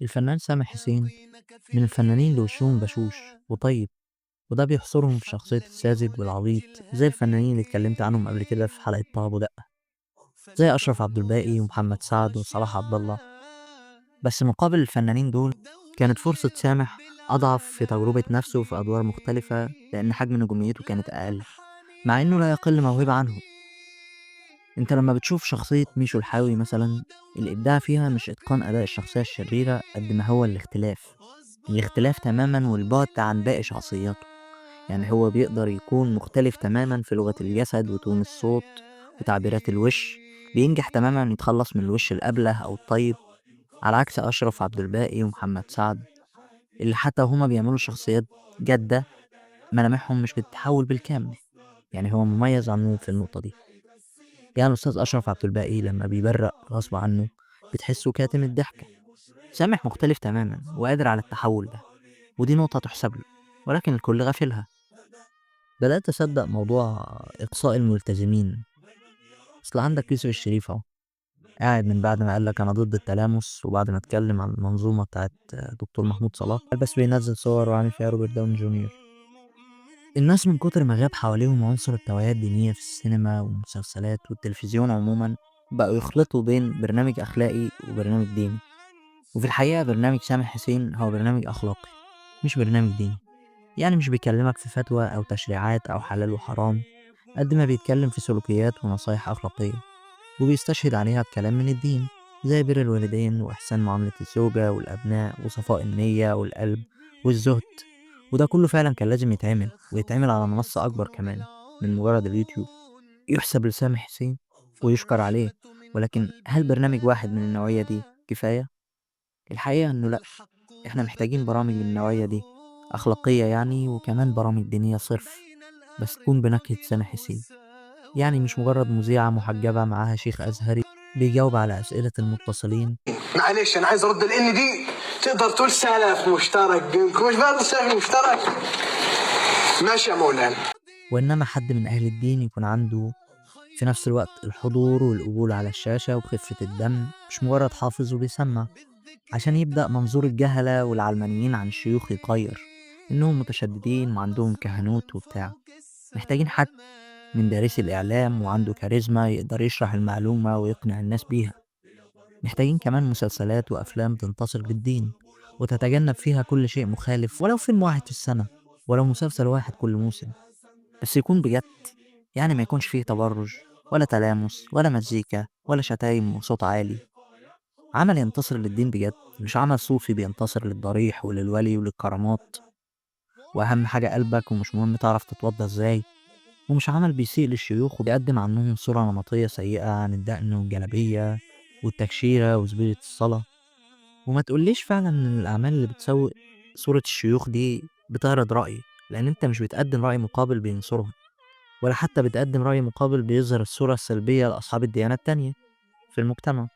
الفنان سامح حسين من الفنانين اللي وشهم بشوش وطيب، وده بيحصرهم في شخصية الساذج والعبيط زي الفنانين اللي اتكلمت عنهم قبل كده في حلقة طه أبو دقة، زي أشرف عبد الباقي ومحمد سعد وصلاح عبد الله. بس مقابل الفنانين دول كانت فرصة سامح أضعف في تجربة نفسه في أدوار مختلفة لأن حجم نجوميته كانت أقل، مع إنه لا يقل موهبة عنهم. أنت لما بتشوف شخصية ميشو الحاوي مثلا، الإبداع فيها مش إتقان أداء الشخصية الشريرة قد ما هو الاختلاف تماما والبعد عن باقي شخصياته. يعني هو بيقدر يكون مختلف تماما في لغة الجسد وتون الصوت وتعبيرات الوش، بينجح تماما يتخلص من الوش الأبله أو الطيب، على عكس أشرف عبد الباقي ومحمد سعد اللي حتى هما بيعملوا شخصيات جادة ملامحهم مش بتتحول بالكامل. يعني هو مميز عنهم في النقطة دي. يعني الأستاذ أشرف عبد الباقي لما بيبرق غصب عنه بتحسه كاتم الضحكة. سامح مختلف تماما وقادر على التحول ده، ودي نقطة تحسب له، ولكن الكل غافلها. بدأت أصدق موضوع إقصاء الملتزمين. أصل عندك يوسف الشريف أهو قاعد من بعد ما قالك أنا ضد التلامس، وبعد ما اتكلم عن المنظومة بتاعت دكتور محمود صلاح قال بس بينزل صور وعامل فيها روبرت داون جونيور. الناس من كتر ما غاب حواليهم عنصر التوعية الدينية في السينما والمسلسلات والتلفزيون عموما، بقوا يخلطوا بين برنامج أخلاقي وبرنامج ديني. وفي الحقيقة برنامج سامح حسين هو برنامج أخلاقي مش برنامج ديني. يعني مش بيكلمك في فتوى أو تشريعات أو حلال وحرام، قد ما بيتكلم في سلوكيات ونصايح أخلاقية، وبيستشهد عليها بكلام من الدين زي بر الوالدين وإحسان معاملة الزوجة والأبناء وصفاء النية والقلب والزهد. وده كله فعلا كان لازم يتعمل ويتعمل على منصة أكبر كمان من مجرد اليوتيوب، يحسب لسامح حسين ويشكر عليه. ولكن هل برنامج واحد من النوعية دي كفاية؟ الحقيقة إنه لأ. إحنا محتاجين برامج من النوعية دي أخلاقية يعني، وكمان برامج دينية صرف، بس تكون بنكهة سامح حسين. يعني مش مجرد مذيعة محجبة معاها شيخ أزهري بيجاوب على أسئلة المتصلين. معلش انا عايز ارد لان دي تقدر تقول سلف مشترك بينكم، مش برضه سلف مشترك. ماشي يا مولانا. وإنما حد من أهل الدين يكون عنده في نفس الوقت الحضور والقبول على الشاشة وخفة الدم، مش مجرد حافظ وبيسمع، عشان يبدأ منظور الجهلة والعلمانيين عن الشيوخ يتغير، إنهم متشددين وعندهم كهنوت وبتاع. محتاجين حد من دارسي الإعلام وعنده كاريزما يقدر يشرح المعلومة ويقنع الناس بيها. محتاجين كمان مسلسلات وأفلام تنتصر للدين وتتجنب فيها كل شيء مخالف، ولو فيلم واحد في السنة، ولو مسلسل واحد كل موسم، بس يكون بجد. يعني ما يكونش فيه تبرج ولا تلامس ولا مزيكا ولا شتايم وصوت عالي. عمل ينتصر للدين بجد، مش عمل صوفي بينتصر للضريح وللولي وللكرامات. وأهم حاجة قلبك، ومش مهم تعرف تتوضى ازاي. ومش عمل بيسيء للشيوخ وبيقدم عنهم صورة نمطية سيئة عن الدقن والجلابية والتكشيرة وزبيلة الصلاة. وما تقوليش فعلا إن الأعمال اللي بتسوق صورة الشيوخ دي بتعرض رأي، لأن أنت مش بتقدم رأي مقابل بينصرهم، ولا حتى بتقدم رأي مقابل بيظهر الصورة السلبية لأصحاب الديانات التانية في المجتمع.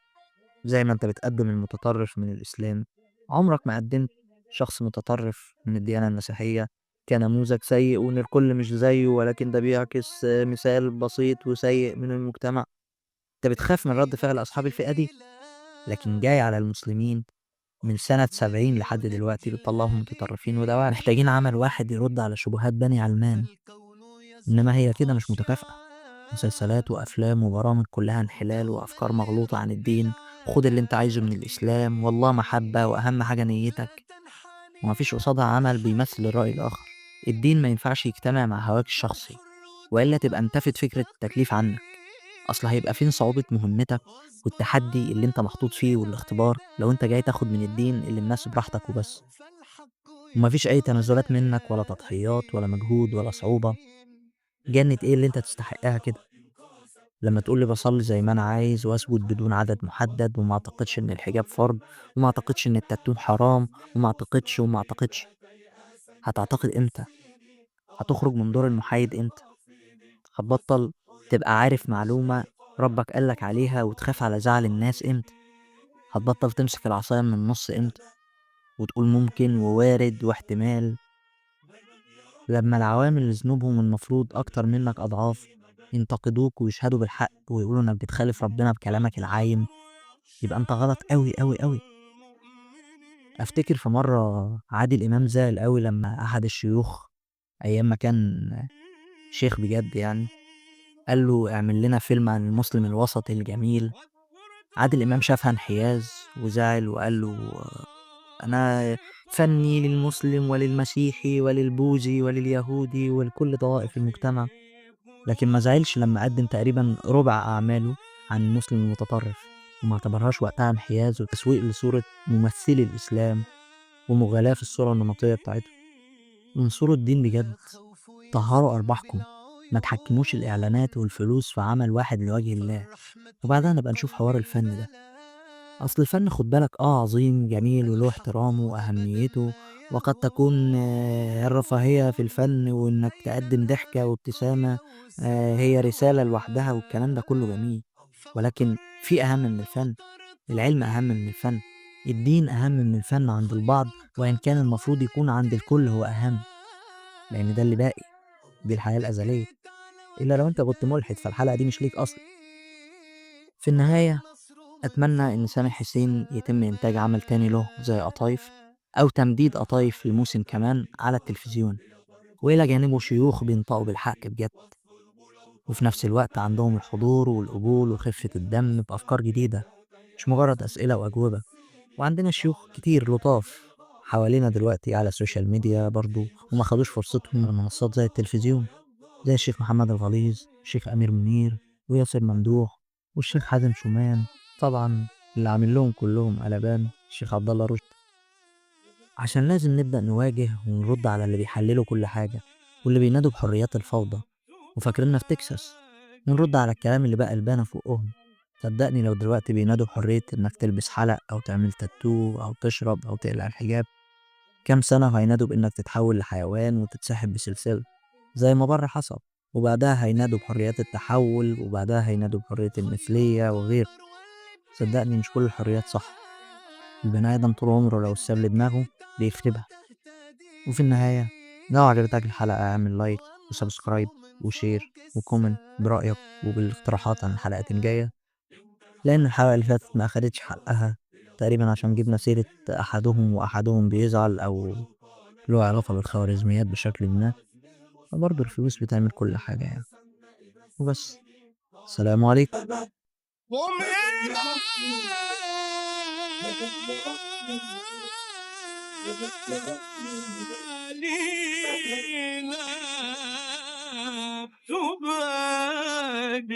زي ما أنت بتقدم المتطرف من الإسلام، عمرك ما قدمت شخص متطرف من الديانة المسيحية كنموذج سيء وإن الكل مش زيه، ولكن ده بيعكس مثال بسيط وسيء من المجتمع. أنت بتخاف من رد فعل أصحاب الفئة دي، لكن جاي على المسلمين من سنة 70 لحد دلوقتي بتطلعهم متطرفين، وده واحد. محتاجين عمل واحد يرد على شبهات بني علمان. إنما هي كده مش متكافئة، مسلسلات وأفلام وبرامج كلها انحلال وأفكار مغلوطة عن الدين. خد اللي انت عايزه من الإسلام والله محبة وأهم حاجة نيتك، ومفيش قصادها عمل بيمثل الرأي الآخر. الدين ما ينفعش يجتمع مع هواك الشخصي، وإلا تبقى انتفت فكرة التكليف عنك. أصل هيبقى فين صعوبة مهمتك والتحدي اللي انت محطوط فيه والاختبار لو انت جاي تاخد من الدين اللي مناسب راحتك وبس، ومفيش أي تنازلات منك ولا تضحيات ولا مجهود ولا صعوبة. جنة ايه اللي انت تستحقها كده؟ لما تقول لي بصلي زي ما انا عايز واسجد بدون عدد محدد وما اعتقدش ان الحجاب فرض وما اعتقدش ان التاتو حرام وما اعتقدش، هتعتقد امتى؟ هتخرج من دور المحايد امتى؟ هتبطل تبقى عارف معلومة ربك قالك عليها وتخاف على زعل الناس امتى؟ هتبطل تمسك العصاية من النص امتى وتقول ممكن ووارد واحتمال، لما العوامل اللي ذنوبهم المفروض اكتر منك اضعاف ينتقدوك ويشهدوا بالحق ويقولوا انك بتخالف ربنا بكلامك العايم؟ يبقى انت غلط قوي قوي قوي. أفتكر في مرّة عادل إمام زعل أوي لمّا أحد الشيوخ أيام ما كان شيخ بجد يعني، قال له: "اعمل لنا فيلم عن المسلم الوسطي الجميل." عادل إمام شافها انحياز وزعل وقال له: "أنا فنّي للمسلم وللمسيحي وللبوذي ولليهودي ولكل طوائف المجتمع." لكن ما زعلش لمّا قدّم تقريبًا ربع أعماله عن المسلم المتطرف، وما اعتبرهاش وقتها انحياز وتسويق لصورة ممثلي الإسلام ومغالاة في الصورة النمطية بتاعتهم. انصروا الدين بجد، طهّروا أرواحكم، ما تحكموش الإعلانات والفلوس في عمل واحد لوجه الله، وبعدها نبقى نشوف حوار الفن ده. أصل الفن خُد بالك عظيم، جميل وله احترامه وأهميته، وقد تكون الرفاهية في الفن وإنك تقدّم ضحكة وابتسامة هي رسالة لوحدها والكلام ده كلّه جميل، ولكن في أهم من الفن، العلم أهم من الفن، الدين أهم من الفن عند البعض، وإن كان المفروض يكون عند الكل هو أهم، لإن ده اللي باقي، دي الحياة الأزلية، إلا لو أنت كنت ملحد فالحلقة دي مش ليك أصلًا. في النهاية أتمنى إن سامح حسين يتم إنتاج عمل تاني له زي قطايف أو تمديد قطايف لموسم كمان على التلفزيون، وإلى جانبه شيوخ بينطقوا بالحق بجد، وفي نفس الوقت عندهم الحضور والقبول وخفة الدم بأفكار جديدة مش مجرد أسئلة وأجوبة. وعندنا شيوخ كتير لطاف حوالينا دلوقتي على السوشيال ميديا برضو وما خدوش فرصتهم من منصات زي التلفزيون، زي الشيخ محمد الغليظ، الشيخ أمير منير، وياسر ممدوح، والشيخ حازم شومان، طبعا اللي عامل لهم كلهم قلبان الشيخ عبد الله رشدي. عشان لازم نبدأ نواجه ونرد على اللي بيحللوا كل حاجة واللي بينادوا بحريات الفوضى وفاكريننا في تكساس، ونرد على الكلام اللي بقى البانة في بقهم. صدقني لو دلوقتي بينادوا بحرية إنك تلبس حلق أو تعمل تاتو أو تشرب أو تقلع الحجاب، كام سنة هينادوا بإنك تتحول لحيوان وتتسحب بسلسلة زي ما بره حصل، وبعدها هينادوا بحريات التحول، وبعدها هينادوا بحرية المثلية وغيره. صدقني مش كل الحريات صح، البني آدم طول عمره لو ساب لدماغه بيخربها. وفي النهاية لو عجبتك الحلقة اعمل لايك وسبسكرايب وشير وكومنت برأيك وبالاقتراحات عن الحلقات الجاية، لأن الحلقة اللي فاتت ما أخدتش حقها تقريبا عشان جبنا سيرة أحدهم وأحدهم بيزعل أو له علاقة بالخوارزميات بشكل ما، فبرضه الفلوس بتعمل كل حاجة يعني. وبس، السلام عليكم. ومن علينا تبادي